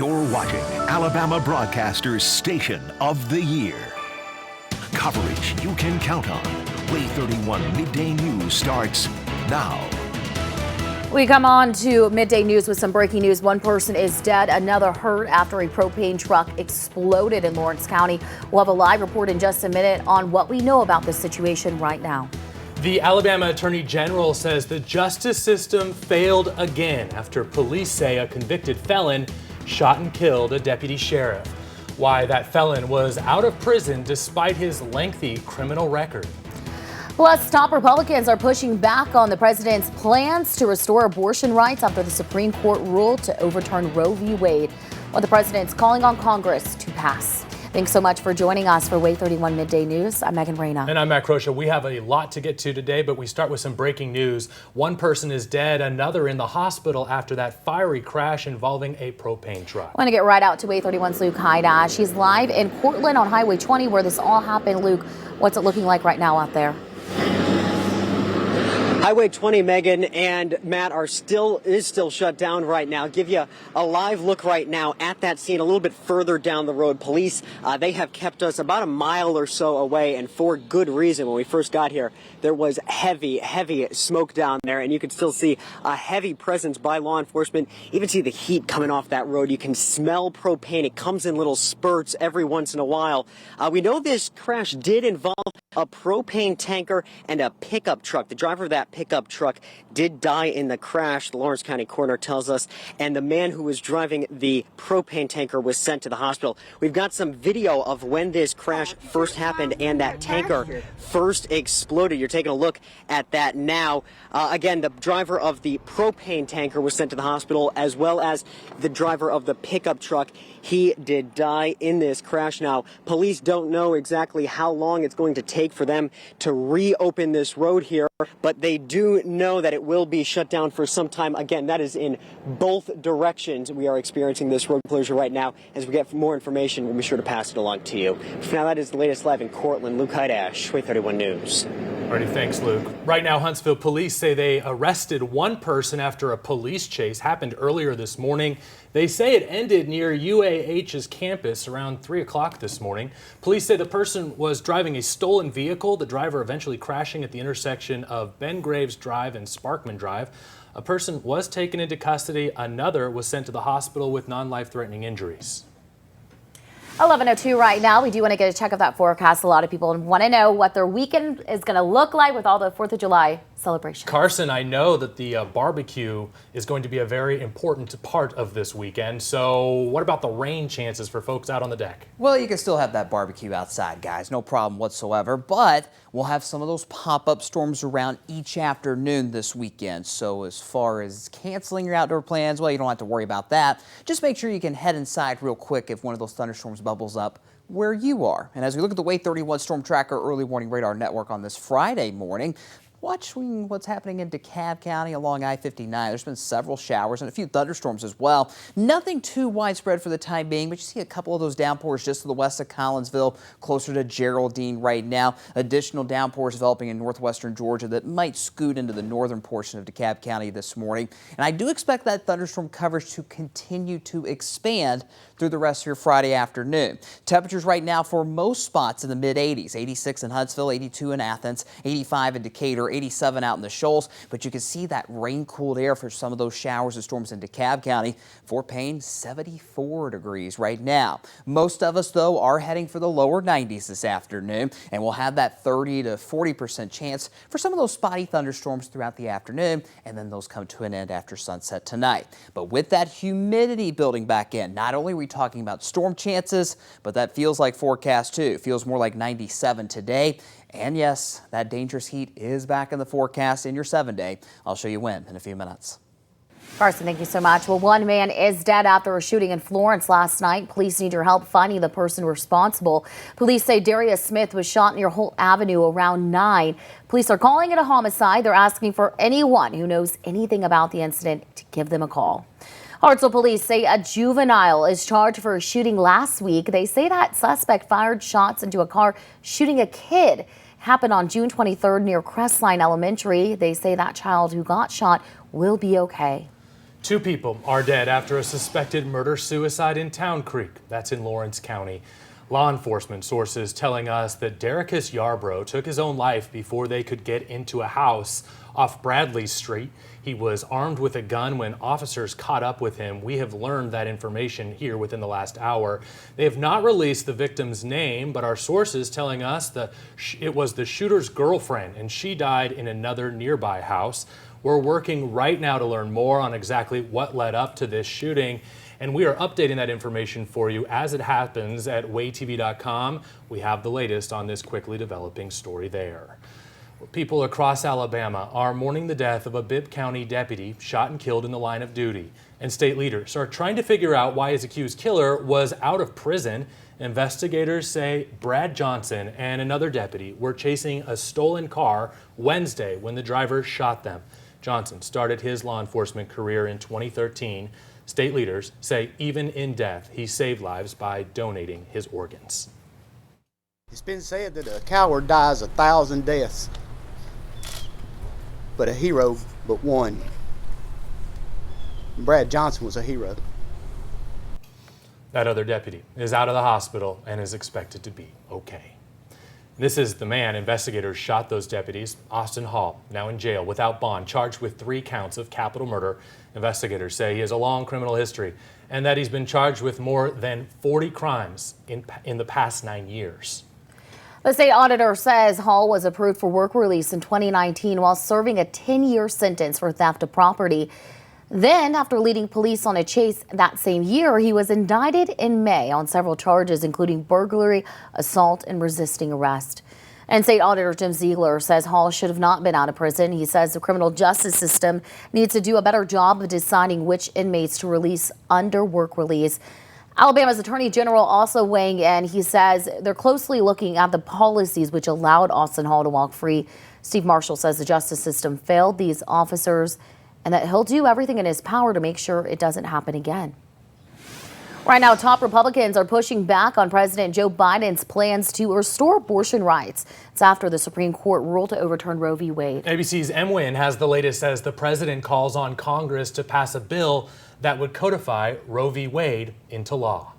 You're watching Alabama Broadcasters Station of the Year. Coverage you can count on. Way 31 Midday News starts now. We come on to Midday News with some breaking news. One person is dead, another hurt after a propane truck exploded in Lawrence County. We'll have a live report in just a minute on what we know about this situation right now. The Alabama Attorney General says the justice system failed again after police say a convicted felon shot and killed a deputy sheriff. Why that felon was out of prison despite his lengthy criminal record. Plus, top Republicans are pushing back on the president's plans to restore abortion rights after the Supreme Court ruled to overturn Roe v. Wade, what the president's calling on Congress to pass. Thanks so much for joining us for Way 31 Midday News. I'm Megan Reyna. And I'm Matt Crochet. We have a lot to get to today, but we start with some breaking news. One person is dead, another in the hospital after that fiery crash involving a propane truck. I want to get right out to Way 31's Luke Hydash. He's live in Cortland on Highway 20 where this all happened. Luke, what's it looking like right now out there? Highway 20, Megan and Matt, is still shut down right now. Give you a live look right now at that scene a little bit further down the road. Police, they have kept us about a mile or so away, and for good reason. When we first got here, there was heavy smoke down there, and you could still see a heavy presence by law enforcement. Even see the heat coming off that road. You can smell propane. It comes in little spurts every once in a while. We know this crash did involve a propane tanker and a pickup truck. The driver of that pickup truck did die in the crash, the Lawrence County coroner tells us, and the man who was driving the propane tanker was sent to the hospital. We've got some video of when this crash first happened and that tanker first exploded. You're taking a look at that now. Again, the driver of the propane tanker was sent to the hospital, as well as the driver of the pickup truck. He did die in this crash. Now, police don't know exactly how long it's going to take for them to reopen this road here, but they do know that it will be shut down for some time. Again, that is in both directions. We are experiencing this road closure right now. As we get more information, we'll be sure to pass it along to you. For now, that is the latest live in Cortland. Luke Hydash, Way 31 News. Alrighty, thanks, Luke. Right now, Huntsville police say they arrested one person after a police chase happened earlier this morning. They say it ended near UAH's campus around 3 o'clock this morning. Police say the person was driving a stolen vehicle, the driver eventually crashing at the intersection of Ben Graves Drive and Sparkman Drive. A person was taken into custody. Another was sent to the hospital with non-life-threatening injuries. 11:02 right now. We do want to get a check of that forecast. A lot of people want to know what their weekend is going to look like with all the 4th of July celebration. Carson, I know that the barbecue is going to be a very important part of this weekend. So what about the rain chances for folks out on the deck? Well, you can still have that barbecue outside, guys. No problem whatsoever. But we'll have some of those pop-up storms around each afternoon this weekend. So as far as canceling your outdoor plans, well, you don't have to worry about that. Just make sure you can head inside real quick if one of those thunderstorms bubbles up where you are. And as we look at the Way 31 Storm Tracker Early Warning Radar Network on this Friday morning, watching what's happening in DeKalb County along I-59. There's been several showers and a few thunderstorms as well. Nothing too widespread for the time being, but you see a couple of those downpours just to the west of Collinsville, closer to Geraldine right now. Additional downpours developing in northwestern Georgia that might scoot into the northern portion of DeKalb County this morning. And I do expect that thunderstorm coverage to continue to expand through the rest of your Friday afternoon. Temperatures right now for most spots in the mid-80s. 86 in Huntsville, 82 in Athens, 85 in Decatur, 87 out in the Shoals. But you can see that rain-cooled air for some of those showers and storms in DeKalb County. Fort Payne, 74 degrees right now. Most of us, though, are heading for the lower 90s this afternoon, and we'll have that 30 to 40% chance for some of those spotty thunderstorms throughout the afternoon, and then those come to an end after sunset tonight. But with that humidity building back in, not only are we talking about storm chances, but that feels like forecast too. Feels more like 97 today. And yes, that dangerous heat is back in the forecast in your 7-day. I'll show you when in a few minutes. Carson, thank you so much. Well, one man is dead after a shooting in Florence last night. Police need your help finding the person responsible. Police say Darius Smith was shot near Holt Avenue around 9. Police are calling it a homicide. They're asking for anyone who knows anything about the incident to give them a call. Hartselle police say a juvenile is charged for a shooting last week. They say that suspect fired shots into a car shooting a kid. Happened on June 23rd near Crestline Elementary. They say that child who got shot will be okay. 2 people are dead after a suspected murder-suicide in Town Creek. That's in Lawrence County. Law enforcement sources telling us that Derrickis Yarbrough took his own life before they could get into a house off Bradley Street. He was armed with a gun when officers caught up with him. We have learned that information here within the last hour. They have not released the victim's name, but our sources telling us that it was the shooter's girlfriend and she died in another nearby house. We're working right now to learn more on exactly what led up to this shooting, and we are updating that information for you as it happens at waytv.com. We have the latest on this quickly developing story there. People across Alabama are mourning the death of a Bibb County deputy shot and killed in the line of duty, and state leaders are trying to figure out why his accused killer was out of prison. Investigators say Brad Johnson and another deputy were chasing a stolen car Wednesday when the driver shot them. Johnson started his law enforcement career in 2013. State leaders say even in death, he saved lives by donating his organs. It's been said that a coward dies 1,000 deaths, but a hero but one. Brad Johnson was a hero. That other deputy is out of the hospital and is expected to be okay. This is the man investigators shot those deputies. Austin Hall, now in jail without bond, charged with 3 counts of capital murder. Investigators say he has a long criminal history and that he's been charged with more than 40 crimes in the past 9 years. The state auditor says Hall was approved for work release in 2019 while serving a 10-year sentence for theft of property. Then, after leading police on a chase that same year, he was indicted in May on several charges, including burglary, assault, and resisting arrest. And State Auditor Jim Ziegler says Hall should have not been out of prison. He says the criminal justice system needs to do a better job of deciding which inmates to release under work release. Alabama's Attorney General also weighing in. He says they're closely looking at the policies which allowed Austin Hall to walk free. Steve Marshall says the justice system failed these officers and that he'll do everything in his power to make sure it doesn't happen again. Right now, top Republicans are pushing back on President Joe Biden's plans to restore abortion rights. It's after the Supreme Court ruled to overturn Roe v. Wade. ABC's M. Wynn has the latest as the president calls on Congress to pass a bill that would codify Roe v. Wade into law.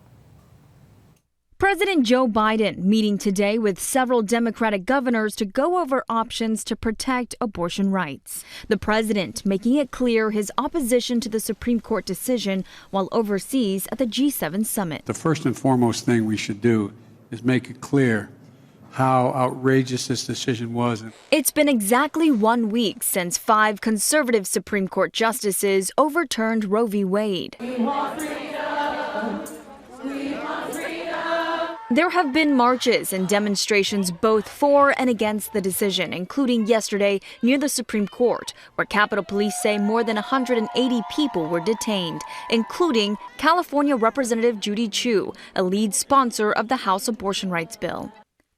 President Joe Biden meeting today with several Democratic governors to go over options to protect abortion rights. The president making it clear his opposition to the Supreme Court decision while overseas at the G7 summit. The first and foremost thing we should do is make it clear how outrageous this decision was. It's been exactly 1 week since 5 conservative Supreme Court justices overturned Roe v. Wade. There have been marches and demonstrations both for and against the decision, including yesterday near the Supreme Court, where Capitol Police say more than 180 people were detained, including California Representative Judy Chu, a lead sponsor of the House abortion rights bill.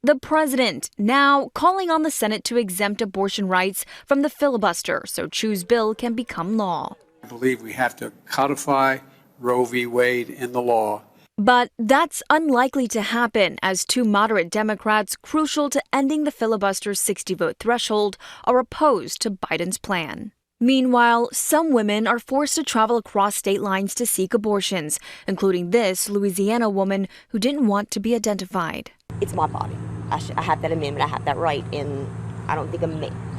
The president now calling on the Senate to exempt abortion rights from the filibuster so Chu's bill can become law. I believe we have to codify Roe v. Wade in the law. But that's unlikely to happen as 2 moderate Democrats crucial to ending the filibuster's 60-vote threshold are opposed to Biden's plan. Meanwhile, some women are forced to travel across state lines to seek abortions, including this Louisiana woman who didn't want to be identified. It's my body. I have that amendment. I have that right, and I don't think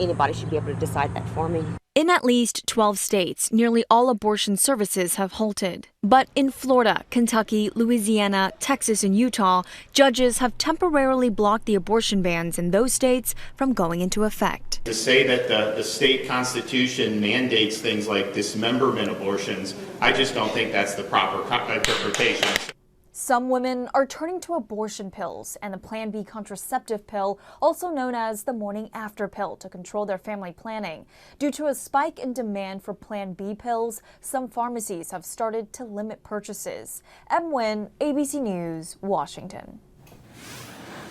anybody should be able to decide that for me. In at least 12 states, nearly all abortion services have halted. But in Florida, Kentucky, Louisiana, Texas, and Utah, judges have temporarily blocked the abortion bans in those states from going into effect. To say that the state constitution mandates things like dismemberment abortions, I just don't think that's the proper interpretation. Some women are turning to abortion pills and the Plan B contraceptive pill, also known as the morning after pill, to control their family planning. Due to a spike in demand for Plan B pills, some pharmacies have started to limit purchases. M. Wynn, ABC News, Washington.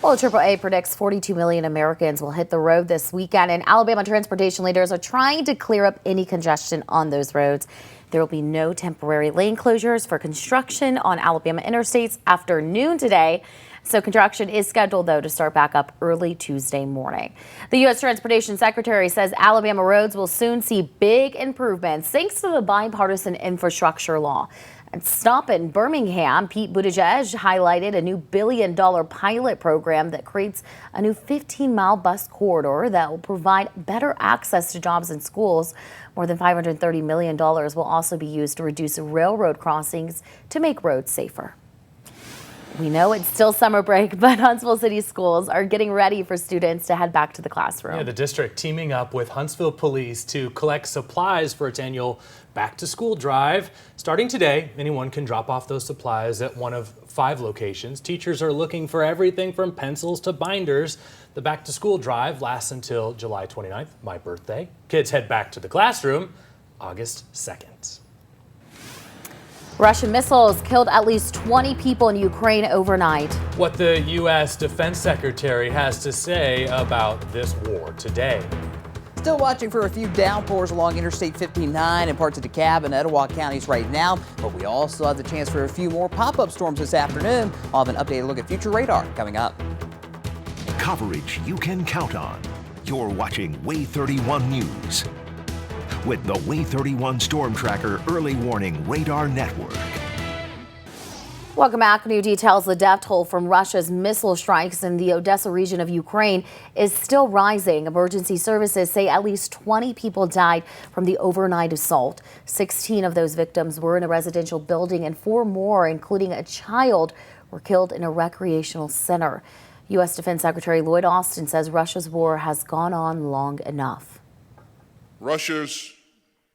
Well, AAA predicts 42 million Americans will hit the road this weekend, and Alabama transportation leaders are trying to clear up any congestion on those roads. There will be no temporary lane closures for construction on Alabama interstates after noon today. So construction is scheduled, though, to start back up early Tuesday morning. The U.S. Transportation Secretary says Alabama roads will soon see big improvements thanks to the bipartisan infrastructure law. And stop in Birmingham, Pete Buttigieg highlighted a new billion-dollar pilot program that creates a new 15-mile bus corridor that will provide better access to jobs and schools. More than $530 million will also be used to reduce railroad crossings to make roads safer. We know it's still summer break, but Huntsville City schools are getting ready for students to head back to the classroom. Yeah, the district teaming up with Huntsville Police to collect supplies for its annual Back to School drive. Starting today, anyone can drop off those supplies at one of 5 locations. Teachers are looking for everything from pencils to binders. The Back to School drive lasts until July 29th, my birthday. Kids head back to the classroom August 2nd. Russian missiles killed at least 20 people in Ukraine overnight. What the U.S. Defense Secretary has to say about this war today. Still watching for a few downpours along Interstate 59 and parts of DeKalb and Etowah counties right now, but we also have the chance for a few more pop-up storms this afternoon. I'll have an updated look at future radar coming up. Coverage you can count on. You're watching Way 31 News with the Way 31 Storm Tracker Early Warning Radar Network. Welcome back. New details. The death toll from Russia's missile strikes in the Odessa region of Ukraine is still rising. Emergency services say at least 20 people died from the overnight assault. 16 of those victims were in a residential building and 4 more, including a child, were killed in a recreational center. U.S. Defense Secretary Lloyd Austin says Russia's war has gone on long enough. Russia's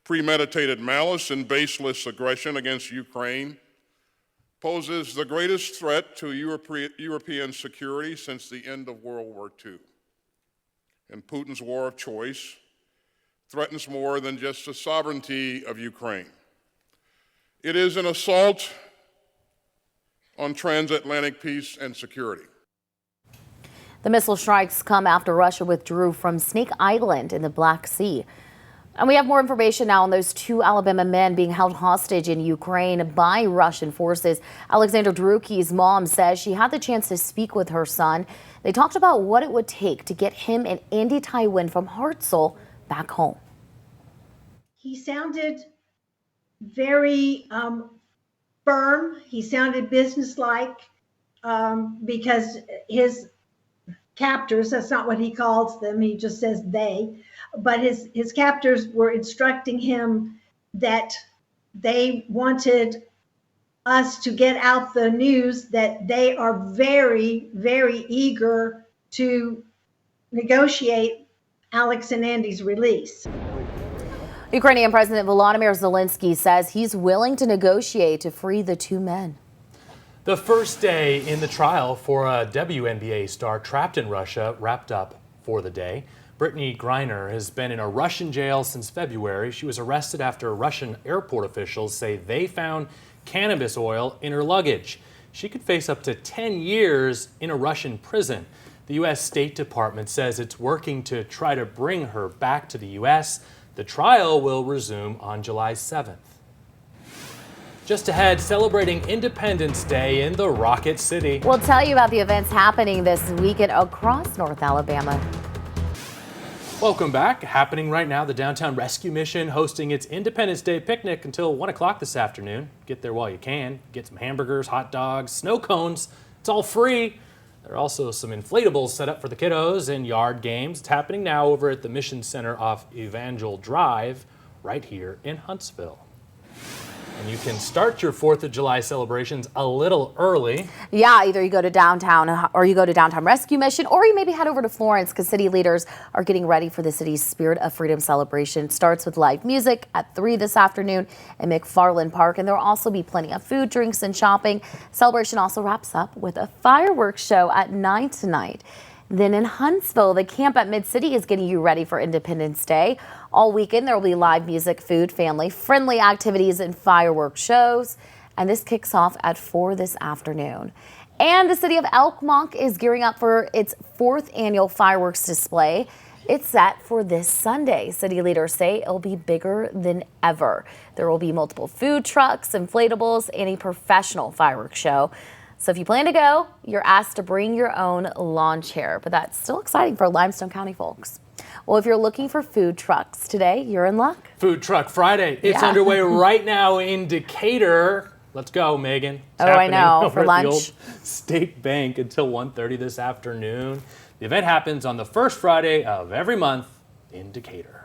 premeditated malice and baseless aggression against Ukraine poses the greatest threat to European security since the end of World War II. And Putin's war of choice threatens more than just the sovereignty of Ukraine. It is an assault on transatlantic peace and security. The missile strikes come after Russia withdrew from Snake Island in the Black Sea. And we have more information now on those 2 Alabama men being held hostage in Ukraine by Russian forces. Alexander Druki's mom says she had the chance to speak with her son. They talked about what it would take to get him and Andy Tywin from Hartselle back home. He sounded very firm. He sounded businesslike because his captors, that's not what he calls them, he just says they, but his captors were instructing him that they wanted us to get out the news that they are very, very eager to negotiate Alex and Andy's release. Ukrainian President Volodymyr Zelensky says he's willing to negotiate to free the 2 men. The first day in the trial for a WNBA star trapped in Russia wrapped up for the day. Brittany Griner has been in a Russian jail since February. She was arrested after Russian airport officials say they found cannabis oil in her luggage. She could face up to 10 years in a Russian prison. The U.S. State Department says it's working to try to bring her back to the U.S. The trial will resume on July 7th. Just ahead, celebrating Independence Day in the Rocket City. We'll tell you about the events happening this weekend across North Alabama. Welcome back. Happening right now, the Downtown Rescue Mission hosting its Independence Day picnic until 1 o'clock this afternoon. Get there while you can. Get some hamburgers, hot dogs, snow cones. It's all free. There are also some inflatables set up for the kiddos and yard games. It's happening now over at the Mission Center off Evangel Drive right here in Huntsville. And you can start your 4th of July celebrations a little early. Yeah, either you go to downtown or you go to Downtown Rescue Mission, or you maybe head over to Florence because city leaders are getting ready for the city's Spirit of Freedom celebration. It starts with live music at 3 this afternoon in McFarland Park, and there will also be plenty of food, drinks, and shopping. Celebration also wraps up with a fireworks show at 9 tonight. Then in Huntsville, the camp at Mid-City is getting you ready for Independence Day. All weekend, there will be live music, food, family-friendly activities, and fireworks shows. And this kicks off at 4 this afternoon. And the city of Elkmont is gearing up for its 4th annual fireworks display. It's set for this Sunday. City leaders say it'll be bigger than ever. There will be multiple food trucks, inflatables, and a professional fireworks show. So if you plan to go, you're asked to bring your own lawn chair, but that's still exciting for Limestone County folks. Well, if you're looking for food trucks today, you're in luck. Food Truck Friday. It's underway right now in Decatur. Let's go, Megan. It's I know, over for at lunch. the old State Bank until 1:30 this afternoon. The event happens on the first Friday of every month in Decatur.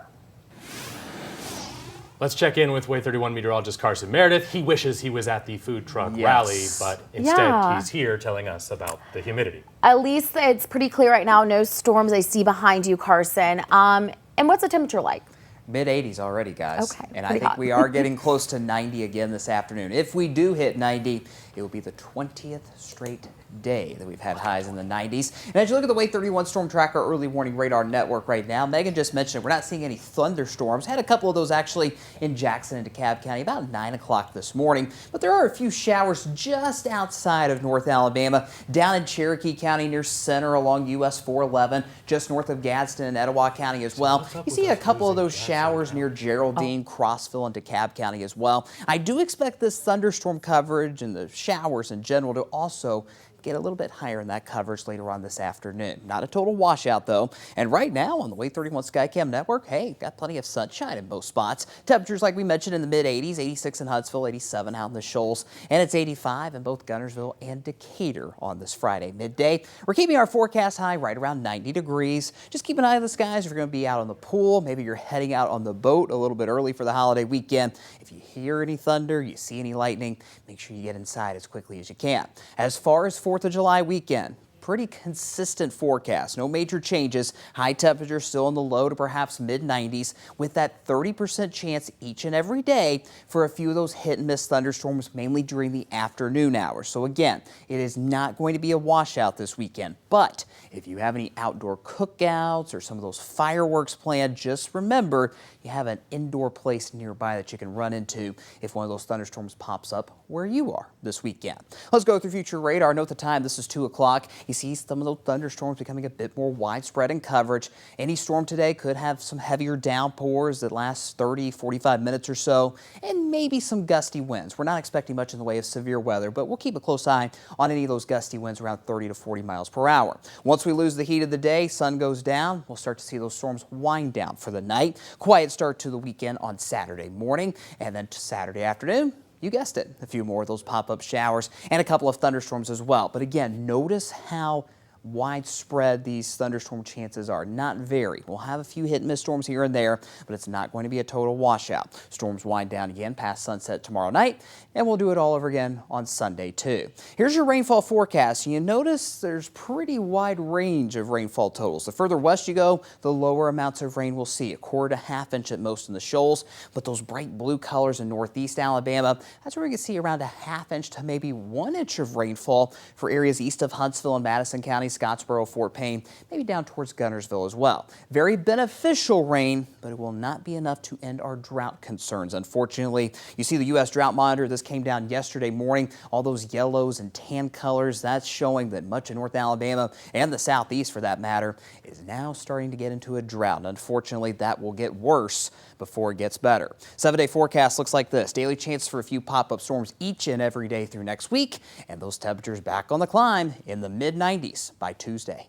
Let's check in with Way 31 meteorologist Carson Meredith. He wishes he was at the food truck rally, but instead he's here telling us about the humidity. At least it's pretty clear right now. No storms I see behind you, Carson. And what's the temperature like? Mid-80s already, guys. Okay, and I pretty think hot. we are getting close to 90 again this afternoon. If we do hit 90, it will be the 20th straight day that we've had highs in the 90s. And as you look at the Way 31 Storm Tracker early warning radar network right now, Megan just mentioned we're not seeing any thunderstorms. Had a couple of those actually in Jackson and DeKalb County about 9 o'clock this morning. But there are a few showers just outside of North Alabama, down in Cherokee County near Center along US 411, just north of Gadsden and Etowah County as well. You see a couple of those showers near Geraldine, Crossville, and DeKalb County as well. I do expect this thunderstorm coverage and the showers in general to also get a little bit higher in that coverage later on this afternoon. Not a total washout though. And right now on the Way 31 Skycam network, hey, got plenty of sunshine in most spots. Temperatures like we mentioned in the mid 80s, 86 in Huntsville, 87 out in the Shoals, and it's 85 in both Guntersville and Decatur on this Friday midday. We're keeping our forecast high right around 90 degrees. Just keep an eye on the skies if you're going to be out on the pool. Maybe you're heading out on the boat a little bit early for the holiday weekend. If you hear any thunder, you see any lightning, make sure you get inside as quickly as you can. As far as 4th of July weekend, pretty consistent forecast. No major changes. High temperatures still in the low to perhaps mid 90s with that 30% chance each and every day for a few of those hit and miss thunderstorms, mainly during the afternoon hours. So again, it is not going to be a washout this weekend, but if you have any outdoor cookouts or some of those fireworks planned, just remember you have an indoor place nearby that you can run into if one of those thunderstorms pops up where you are this weekend. Let's go through future radar. Note the time. This is 2 o'clock. You see some of those thunderstorms becoming a bit more widespread in coverage. Any storm today could have some heavier downpours that last 30, 45 minutes or so, and maybe some gusty winds. We're not expecting much in the way of severe weather, but we'll keep a close eye on any of those gusty winds around 30 to 40 miles per hour. Once we lose the heat of the day, sun goes down, we'll start to see those storms wind down for the night. Quiet start to the weekend on Saturday morning, and then to Saturday afternoon. You guessed it, a few more of those pop-up showers and a couple of thunderstorms as well. But again, notice how widespread these thunderstorm chances are. Not very. We'll have a few hit and miss storms here and there, but it's not going to be a total washout. Storms wind down again past sunset tomorrow night, and we'll do it all over again on Sunday too. Here's your rainfall forecast. You notice there's pretty wide range of rainfall totals. The further west you go, the lower amounts of rain we'll see. 1/4 to 1/2 inch at most in the Shoals, but those bright blue colors in northeast Alabama, that's where we can see around a 1/2 inch to maybe 1 inch of rainfall for areas east of Huntsville and Madison County, Scottsboro, Fort Payne, maybe down towards Guntersville as well. Very beneficial rain, but it will not be enough to end our drought concerns. Unfortunately, you see the U.S. Drought Monitor, this came down yesterday morning. All those yellows and tan colors, that's showing that much of North Alabama and the southeast for that matter is now starting to get into a drought. And unfortunately, that will get worse before it gets better. 7-day forecast looks like this. Daily chance for a few pop-up storms each and every day through next week, and those temperatures back on the climb in the mid-90s by Tuesday.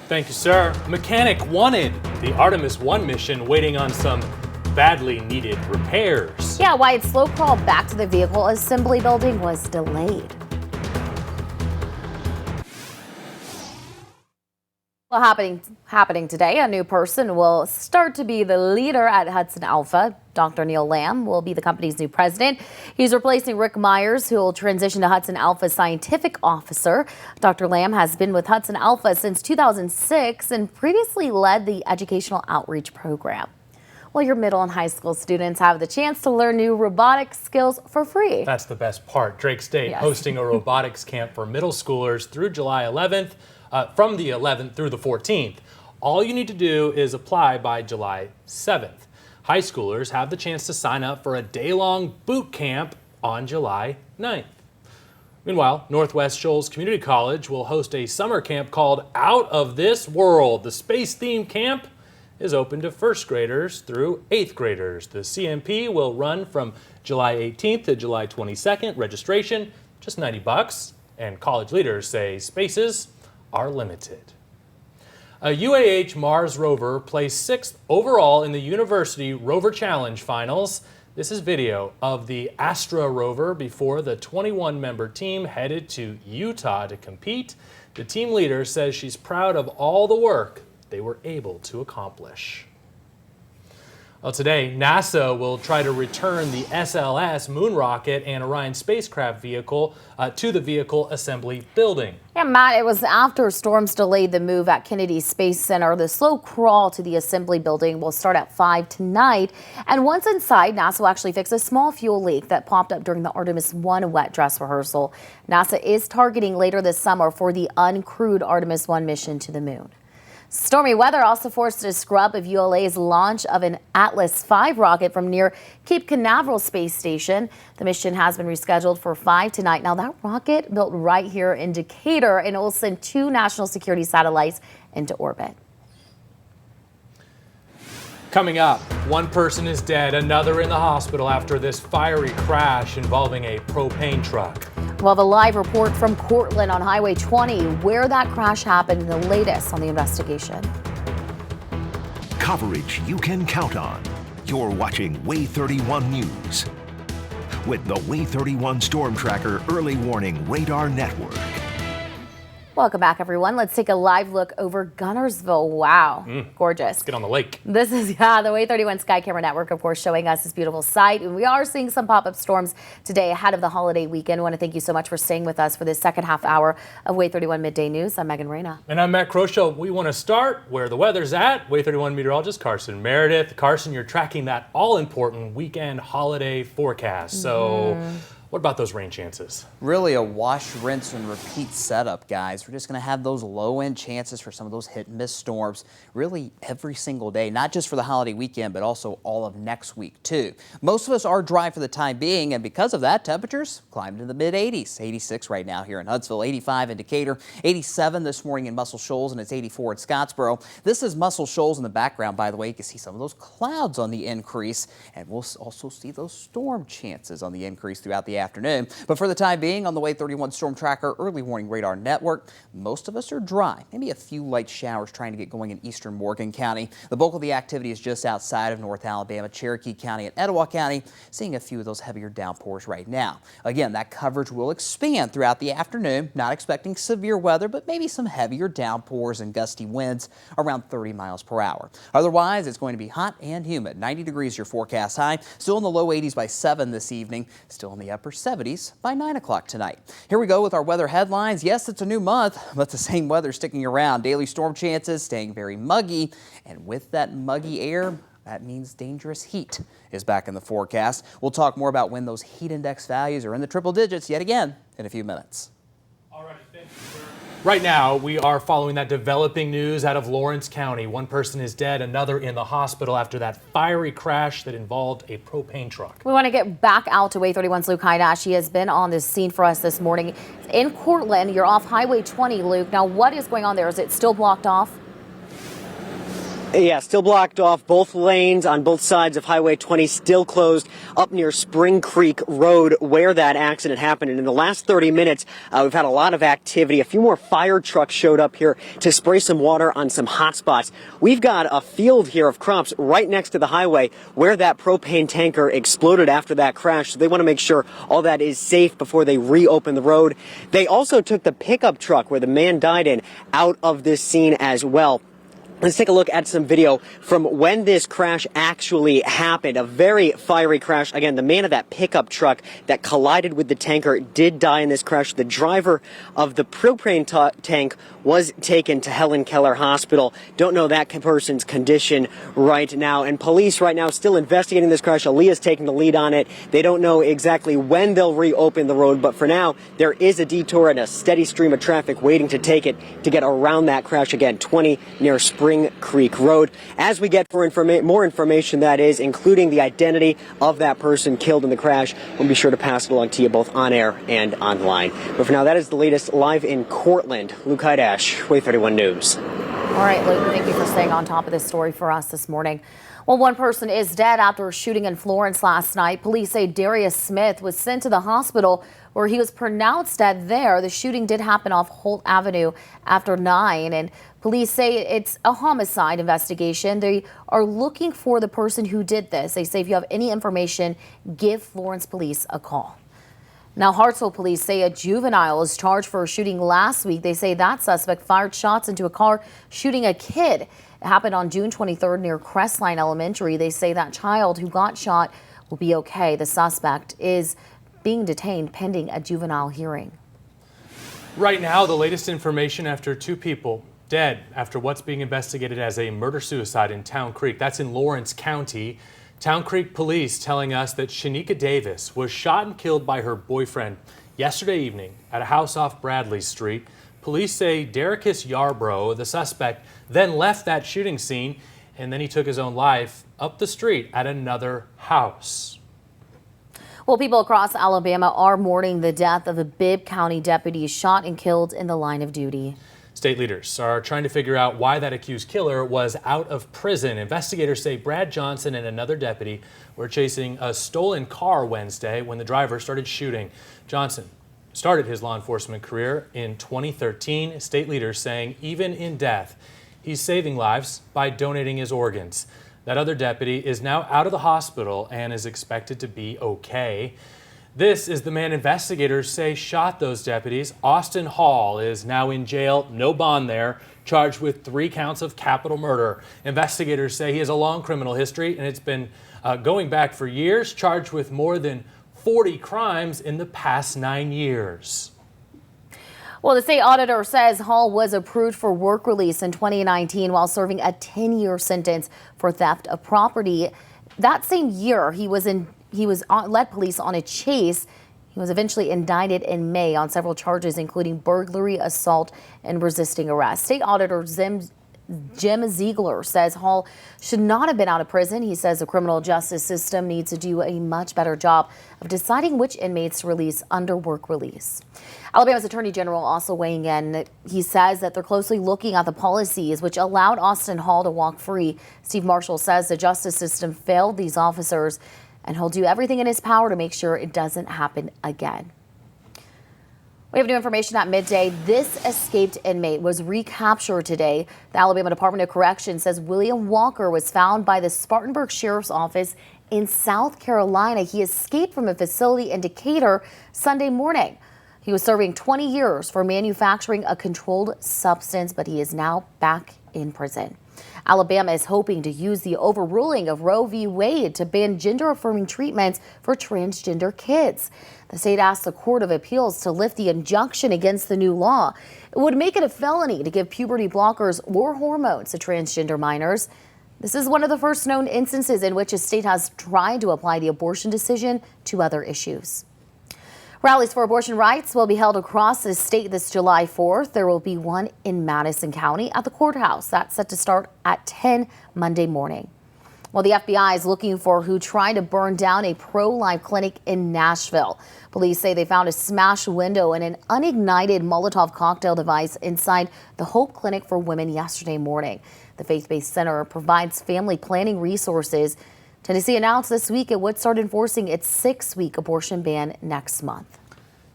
Thank you, sir. Mechanic wanted. The Artemis 1 mission waiting on some badly needed repairs. Yeah, why its slow crawl back to the vehicle assembly building was delayed. Well, happening today, a new person will start to be the leader at Hudson Alpha. Dr. Neil Lamb will be the company's new president. He's replacing Rick Myers, who will transition to Hudson Alpha's scientific officer. Dr. Lamb has been with Hudson Alpha since 2006 and previously led the educational outreach program. Well, your middle and high school students have the chance to learn new robotics skills for free. That's the best part. Drake State hosting a robotics camp for middle schoolers through July 11th. From the 11th through the 14th. All you need to do is apply by July 7th. High schoolers have the chance to sign up for a day-long boot camp on July 9th. Meanwhile, Northwest Shoals Community College will host a summer camp called Out of This World. The space-themed camp is open to first graders through 8th graders. The CMP will run from July 18th to July 22nd. Registration just $90, and college leaders say spaces are limited. A UAH Mars rover placed 6th overall in the University Rover Challenge finals. This is video of the Astra rover before the 21-member team headed to Utah to compete. The team leader says she's proud of all the work they were able to accomplish. Well, today, NASA will try to return the SLS moon rocket and Orion spacecraft vehicle to the vehicle assembly building. Yeah, Matt, it was after storms delayed the move at Kennedy Space Center. The slow crawl to the assembly building will start at 5 tonight. And once inside, NASA will actually fix a small fuel leak that popped up during the Artemis 1 wet dress rehearsal. NASA is targeting later this summer for the uncrewed Artemis 1 mission to the moon. Stormy weather also forced a scrub of ULA's launch of an Atlas V rocket from near Cape Canaveral Space Station. The mission has been rescheduled for 5 tonight. Now, that rocket built right here in Decatur, and it will send 2 national security satellites into orbit. Coming up, one person is dead, another in the hospital after this fiery crash involving a propane truck. Well, the live report from Cortland on Highway 20, where that crash happened, and the latest on the investigation. Coverage you can count on. You're watching Way 31 News with the Way 31 Storm Tracker Early Warning Radar Network. Welcome back, everyone. Let's take a live look over Gunnersville. Wow, gorgeous. Let's get on the lake. This is, the Way 31 Sky Camera Network, of course, showing us this beautiful sight. And we are seeing some pop-up storms today ahead of the holiday weekend. I want to thank you so much for staying with us for this second half hour of Way 31 Midday News. I'm Megan Reyna. And I'm Matt Crochel. We want to start where the weather's at. Way 31 meteorologist Carson Meredith. Carson, you're tracking that all-important weekend holiday forecast. So what about those rain chances? Really a wash, rinse, and repeat setup, guys. We're just going to have those low-end chances for some of those hit-and-miss storms really every single day, not just for the holiday weekend, but also all of next week, too. Most of us are dry for the time being, and because of that, temperatures climbed to the mid-80s. 86 right now here in Huntsville, 85 in Decatur, 87 this morning in Muscle Shoals, and it's 84 in Scottsboro. This is Muscle Shoals in the background, by the way. You can see some of those clouds on the increase, and we'll also see those storm chances on the increase throughout the afternoon. But for the time being, on the Way 31 Storm Tracker Early Warning Radar Network, most of us are dry. Maybe a few light showers trying to get going in eastern Morgan County. The bulk of the activity is just outside of North Alabama, Cherokee County, and Etowah County, seeing a few of those heavier downpours right now. Again, that coverage will expand throughout the afternoon. Not expecting severe weather, but maybe some heavier downpours and gusty winds around 30 miles per hour. Otherwise, it's going to be hot and humid. 90 degrees your forecast high. Still in the low 80s by 7 this evening. Still in the upper 70s by 9 o'clock tonight. Here we go with our weather headlines. Yes, it's a new month, but the same weather sticking around. Daily storm chances staying very muggy, and with that muggy air, that means dangerous heat is back in the forecast. We'll talk more about when those heat index values are in the triple digits yet again in a few minutes. All right, thank you, sir. Right now, we are following that developing news out of Lawrence County. One person is dead, another in the hospital after that fiery crash that involved a propane truck. We want to get back out to Way 31's Luke Hydash. He has been on this scene for us this morning. In Cortland, you're off Highway 20, Luke. Now, what is going on there? Is it still blocked off? Yeah, still blocked off. Both lanes on both sides of Highway 20 still closed up near Spring Creek Road where that accident happened. And in the last 30 minutes, we've had a lot of activity. A few more fire trucks showed up here to spray some water on some hot spots. We've got a field here of crops right next to the highway where that propane tanker exploded after that crash. So they want to make sure all that is safe before they reopen the road. They also took the pickup truck where the man died in out of this scene as well. Let's take a look at some video from when this crash actually happened. A very fiery crash. Again, the man of that pickup truck that collided with the tanker did die in this crash. The driver of the propane tank was taken to Helen Keller Hospital. Don't know that person's condition right now. And police right now still investigating this crash. Aaliyah's taking the lead on it. They don't know exactly when they'll reopen the road, but for now, there is a detour and a steady stream of traffic waiting to take it to get around that crash. Again, 20 near Spring Creek Road. As we get more information, that is, including the identity of that person killed in the crash, we'll be sure to pass it along to you both on air and online. But for now, that is the latest live in Cortland. Luke Hydash, Way 31 News. All right, Luke, thank you for staying on top of this story for us this morning. Well, one person is dead after a shooting in Florence last night. Police say Darius Smith was sent to the hospital where he was pronounced dead there. The shooting did happen off Holt Avenue after 9, and police say it's a homicide investigation. They are looking for the person who did this. They say if you have any information, give Florence police a call. Now, Hartsville police say a juvenile is charged for a shooting last week. They say that suspect fired shots into a car, shooting a kid. It happened on June 23rd near Crestline Elementary. They say that child who got shot will be okay. The suspect is being detained pending a juvenile hearing. Right now, the latest information after 2 people dead after what's being investigated as a murder-suicide in Town Creek. That's in Lawrence County. Town Creek police telling us that Shanika Davis was shot and killed by her boyfriend yesterday evening at a house off Bradley Street. Police say Derrickis Yarbrough, the suspect, then left that shooting scene and then he took his own life up the street at another house. Well, people across Alabama are mourning the death of a Bibb County deputy shot and killed in the line of duty. State leaders are trying to figure out why that accused killer was out of prison. Investigators say Brad Johnson and another deputy were chasing a stolen car Wednesday when the driver started shooting. Johnson started his law enforcement career in 2013. State leaders saying even in death, he's saving lives by donating his organs. That other deputy is now out of the hospital and is expected to be okay. This is the man investigators say shot those deputies. Austin Hall is now in jail, no bond there, charged with 3 counts of capital murder. Investigators say he has a long criminal history and it's been going back for years, charged with more than 40 crimes in the past 9 years. Well, the state auditor says Hall was approved for work release in 2019 while serving a 10-year sentence for theft of property. That same year, he led police on a chase. He was eventually indicted in May on several charges, including burglary, assault, and resisting arrest. State Auditor Jim Ziegler says Hall should not have been out of prison. He says the criminal justice system needs to do a much better job of deciding which inmates to release under work release. Alabama's Attorney General also weighing in. He says that they're closely looking at the policies which allowed Austin Hall to walk free. Steve Marshall says the justice system failed these officers, and he'll do everything in his power to make sure it doesn't happen again. We have new information at midday. This escaped inmate was recaptured today. The Alabama Department of Corrections says William Walker was found by the Spartanburg Sheriff's Office in South Carolina. He escaped from a facility in Decatur Sunday morning. He was serving 20 years for manufacturing a controlled substance, but he is now back in prison. Alabama is hoping to use the overruling of Roe v. Wade to ban gender-affirming treatments for transgender kids. The state asked the Court of Appeals to lift the injunction against the new law. It would make it a felony to give puberty blockers or hormones to transgender minors. This is one of the first known instances in which a state has tried to apply the abortion decision to other issues. Rallies for abortion rights will be held across the state this July 4th. There will be one in Madison County at the courthouse. That's set to start at 10 Monday morning. Well, the FBI is looking for who tried to burn down a pro-life clinic in Nashville. Police say they found a smashed window and an unignited Molotov cocktail device inside the Hope Clinic for Women yesterday morning. The faith-based center provides family planning resources. Tennessee announced this week it would start enforcing its 6-week abortion ban next month.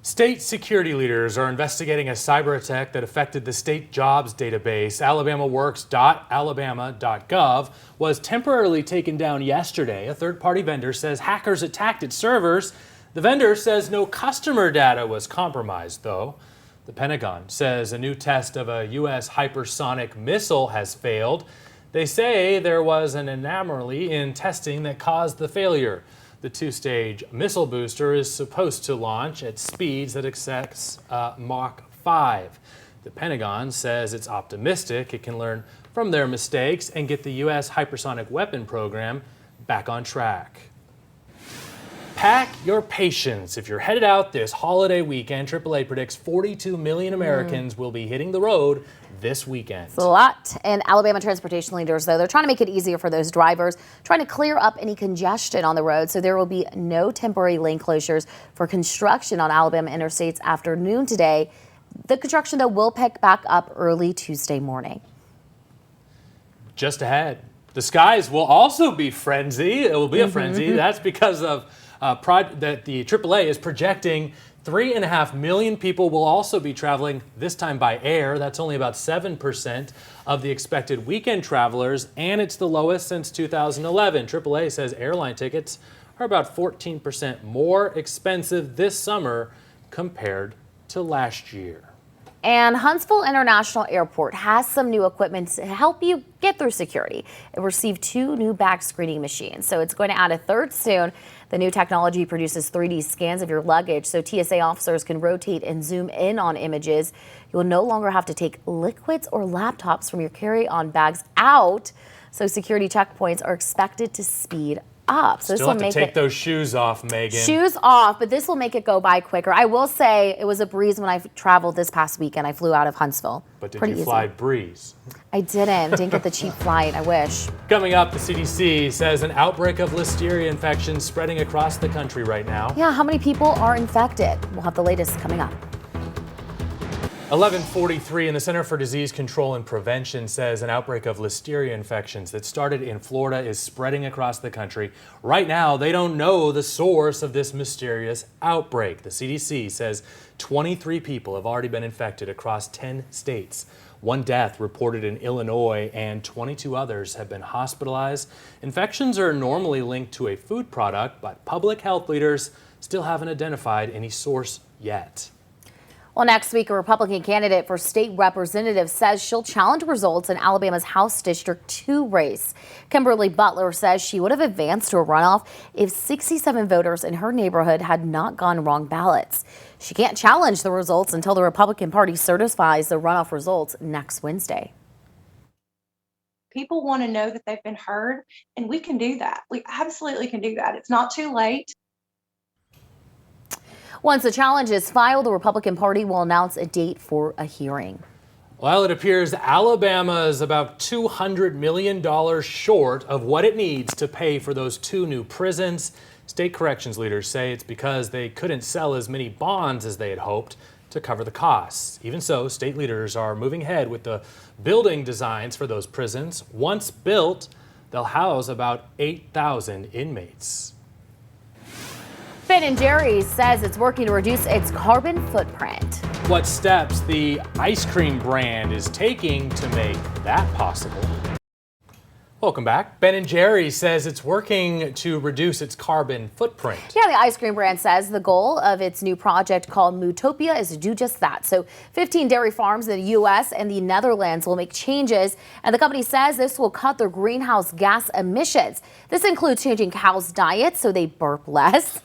State security leaders are investigating a cyber attack that affected the state jobs database. AlabamaWorks.alabama.gov was temporarily taken down yesterday. A third-party vendor says hackers attacked its servers. The vendor says no customer data was compromised, though. The Pentagon says a new test of a U.S. hypersonic missile has failed. They say there was an anomaly in testing that caused the failure. The 2-stage missile booster is supposed to launch at speeds that exceeds Mach 5. The Pentagon says it's optimistic it can learn from their mistakes and get the U.S. hypersonic weapon program back on track. Pack your patience. If you're headed out this holiday weekend, AAA predicts 42 million Americans will be hitting the road this weekend. It's a lot. And Alabama transportation leaders, though, they're trying to make it easier for those drivers, trying to clear up any congestion on the road. So there will be no temporary lane closures for construction on Alabama interstates after noon today. The construction, though, will pick back up early Tuesday morning. Just ahead, the skies will also be frenzy. It will be a frenzy. That's because of that the AAA is projecting 3.5 million people will also be traveling, this time by air. That's only about 7% of the expected weekend travelers, and it's the lowest since 2011. AAA says airline tickets are about 14% more expensive this summer compared to last year. And Huntsville International Airport has some new equipment to help you get through security. It received 2 new bag screening machines, so it's going to add a third soon. The new technology produces 3D scans of your luggage, so TSA officers can rotate and zoom in on images. You will no longer have to take liquids or laptops from your carry-on bags out, so security checkpoints are expected to speed up. So Still this will have make to take it, those shoes off, Megan. shoes off, but this will make it go by quicker. I will say it was a breeze when I traveled this past weekend. I flew out of Huntsville. But did Pretty you fly easy. Breeze? I didn't get the cheap flight. I wish. Coming up, the CDC says an outbreak of listeria infection spreading across the country right now. Yeah, how many people are infected? We'll have the latest coming up. 11:43, and the Center for Disease Control and Prevention says an outbreak of listeria infections that started in Florida is spreading across the country. Right now, they don't know the source of this mysterious outbreak. The CDC says 23 people have already been infected across 10 states. 1 death reported in Illinois, and 22 others have been hospitalized. Infections are normally linked to a food product, but public health leaders still haven't identified any source yet. Well, next week, a Republican candidate for state representative says she'll challenge results in Alabama's House District 2 race. Kimberly Butler says she would have advanced to a runoff if 67 voters in her neighborhood had not gone wrong ballots. She can't challenge the results until the Republican Party certifies the runoff results next Wednesday. People want to know that they've been heard, and we can do that. We absolutely can do that. It's not too late. Once the challenge is filed, the Republican Party will announce a date for a hearing. Well, it appears Alabama is about $200 million short of what it needs to pay for those 2 new prisons. State corrections leaders say it's because they couldn't sell as many bonds as they had hoped to cover the costs. Even so, state leaders are moving ahead with the building designs for those prisons. Once built, they'll house about 8,000 inmates. Ben & Jerry's says it's working to reduce its carbon footprint. What steps the ice cream brand is taking to make that possible. Welcome back. Ben & Jerry's says it's working to reduce its carbon footprint. Yeah, the ice cream brand says the goal of its new project called Mootopia is to do just that. So 15 dairy farms in the U.S. and the Netherlands will make changes, and the company says this will cut their greenhouse gas emissions. This includes changing cows' diets so they burp less.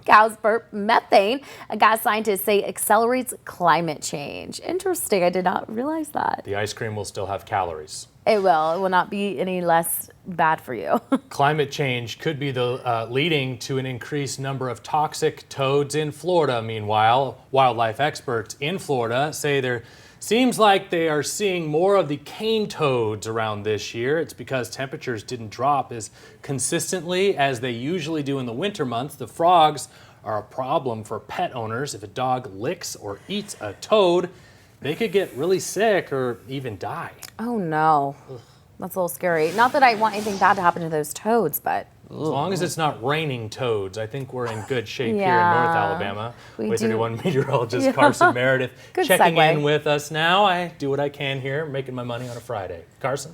Cows burp methane, a gas scientists say accelerates climate change. Interesting. I did not realize that. The ice cream will still have calories. It will. It will not be any less bad for you. Climate change could be the leading to an increased number of toxic toads in Florida. Meanwhile, wildlife experts in Florida say there seems like they are seeing more of the cane toads around this year. It's because temperatures didn't drop as consistently as they usually do in the winter months. The frogs are a problem for pet owners. If a dog licks or eats a toad, they could get really sick or even die. Oh no. Ugh. That's a little scary. Not that I want anything bad to happen to those toads, but as long as it's not raining toads, I think we're in good shape here in North Alabama. With 31 meteorologist Carson Meredith checking in with us now. I do what I can here, making my money on a Friday. Carson?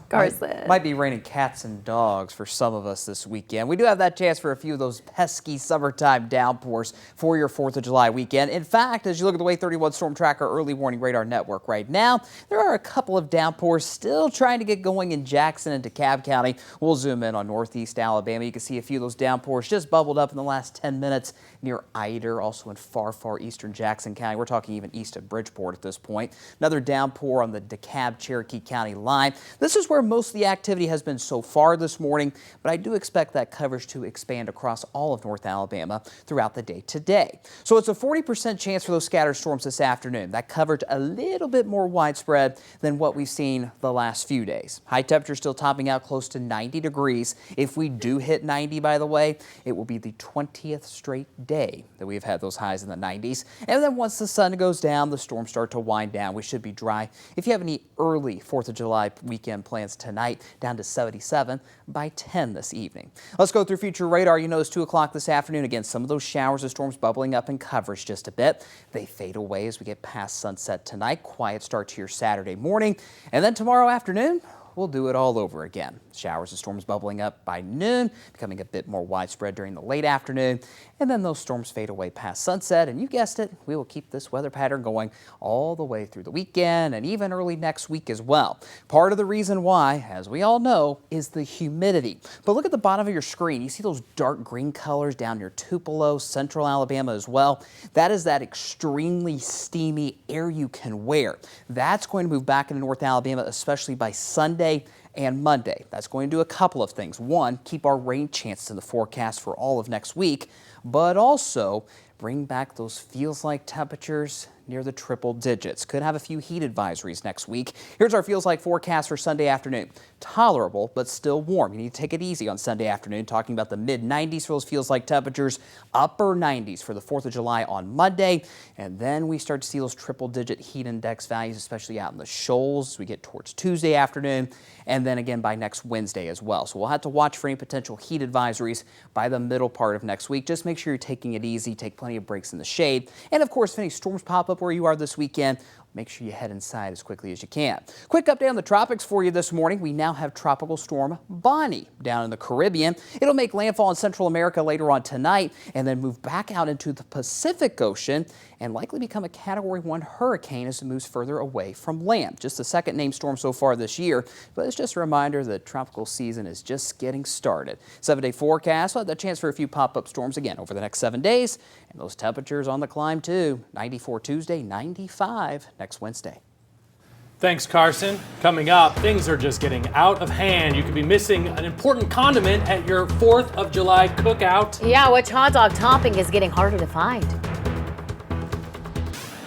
Might be raining cats and dogs for some of us this weekend. We do have that chance for a few of those pesky summertime downpours for your 4th of July weekend. In fact, as you look at the Way 31 Storm Tracker Early Warning Radar Network right now, there are a couple of downpours still trying to get going in Jackson and DeKalb County. We'll zoom in on northeast Alabama. You can see a few of those downpours just bubbled up in the last 10 minutes near Ider, also in far eastern Jackson County. We're talking even east of Bridgeport at this point. Another downpour on the DeKalb-Cherokee County line. This is where most of the activity has been so far this morning, but I do expect that coverage to expand across all of North Alabama throughout the day today. So it's a 40% chance for those scattered storms this afternoon. That coverage a little bit more widespread than what we've seen the last few days. High temperatures still topping out close to 90 degrees. If we do hit 90, by the way. It will be the 20th straight day that we've had those highs in the 90s. And then once the sun goes down, the storms start to wind down. We should be dry. If you have any early 4th of July weekend plans tonight, down to 77 by 10 this evening. Let's go through future radar. You notice 2 o'clock this afternoon. Again, some of those showers of storms bubbling up in coverage just a bit. They fade away as we get past sunset tonight. Quiet start to your Saturday morning. And then tomorrow afternoon, we'll do it all over again. Showers and storms bubbling up by noon, becoming a bit more widespread during the late afternoon, and then those storms fade away past sunset. And you guessed it, we will keep this weather pattern going all the way through the weekend and even early next week as well. Part of the reason why, as we all know, is the humidity. But look at the bottom of your screen. You see those dark green colors down near Tupelo, central Alabama as well. That is that extremely steamy air you can wear. That's going to move back into North Alabama, especially by Sunday and Monday. That's going to do a couple of things. One, keep our rain chances in the forecast for all of next week, but also bring back those feels like temperatures near the triple digits. Could have a few heat advisories next week. Here's our feels like forecast for Sunday afternoon. Tolerable, but still warm. You need to take it easy on Sunday afternoon, talking about the mid-90s for those feels like temperatures, upper 90s for the 4th of July on Monday. And then we start to see those triple digit heat index values, especially out in the shoals as we get towards Tuesday afternoon, and then again by next Wednesday as well. So we'll have to watch for any potential heat advisories by the middle part of next week. Just make sure you're taking it easy, take plenty of breaks in the shade. And of course, if any storms pop up where you are this weekend, make sure you head inside as quickly as you can. Quick update on the tropics for you this morning. We now have Tropical Storm Bonnie down in the Caribbean. It'll make landfall in Central America later on tonight and then move back out into the Pacific Ocean and likely become a Category 1 hurricane as it moves further away from land. Just the second named storm so far this year, but it's just a reminder that tropical season is just getting started. 7-day forecast, we'll have the chance for a few pop-up storms again over the next 7 days. And those temperatures on the climb too. 94 Tuesday, 95 next Wednesday. Thanks, Carson. Coming up, things are just getting out of hand. You could be missing an important condiment at your 4th of July cookout. Yeah, which hot dog topping is getting harder to find?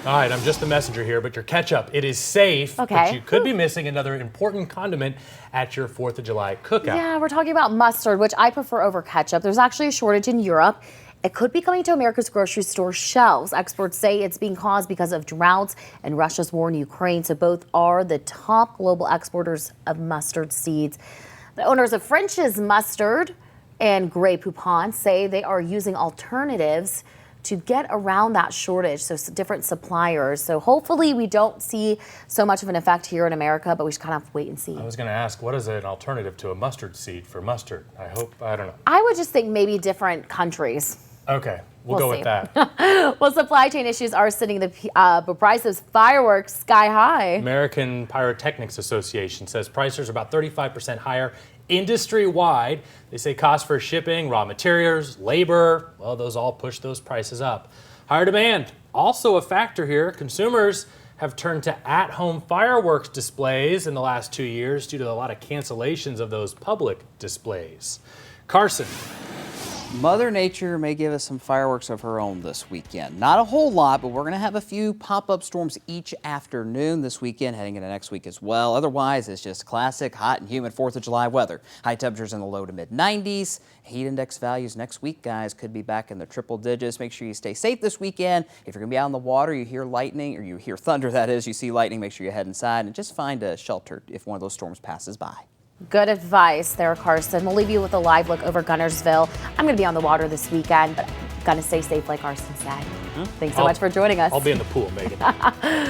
All right, I'm just the messenger here, but your ketchup, it is safe. Okay. But you could be missing another important condiment at your 4th of July cookout. Yeah, we're talking about mustard, which I prefer over ketchup. There's actually a shortage in Europe. It could be coming to America's grocery store shelves. Experts say it's being caused because of droughts and Russia's war in Ukraine. So both are the top global exporters of mustard seeds. The owners of French's Mustard and Grey Poupon say they are using alternatives to get around that shortage, so different suppliers. So hopefully we don't see so much of an effect here in America, but we just kind of have to wait and see. I was going to ask, what is an alternative to a mustard seed for mustard? I don't know. I would just think maybe different countries. Okay, we'll go see. with that. Well, supply chain issues are sending the price of fireworks sky high. American Pyrotechnics Association says prices are about 35% higher industry-wide. They say costs for shipping, raw materials, labor, well, those all push those prices up. Higher demand, also a factor here. Consumers have turned to at-home fireworks displays in the last 2 years due to a lot of cancellations of those public displays. Carson. Mother Nature may give us some fireworks of her own this weekend. Not a whole lot, but we're going to have a few pop-up storms each afternoon this weekend, heading into next week as well. Otherwise, it's just classic hot and humid 4th of July weather. High temperatures in the low to mid-90s. Heat index values next week, guys, could be back in the triple digits. Make sure you stay safe this weekend. If you're going to be out in the water, you hear lightning, or you hear thunder, that is, you see lightning, make sure you head inside and just find a shelter if one of those storms passes by. Good advice there, Carson. We'll leave you with a live look over Gunnersville. I'm going to be on the water this weekend, but going to stay safe like Carson said. Thanks so much for joining us. I'll be in the pool, Megan.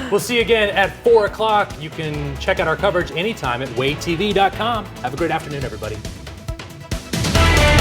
We'll see you again at 4 o'clock. You can check out our coverage anytime at waytv.com. Have a great afternoon, everybody.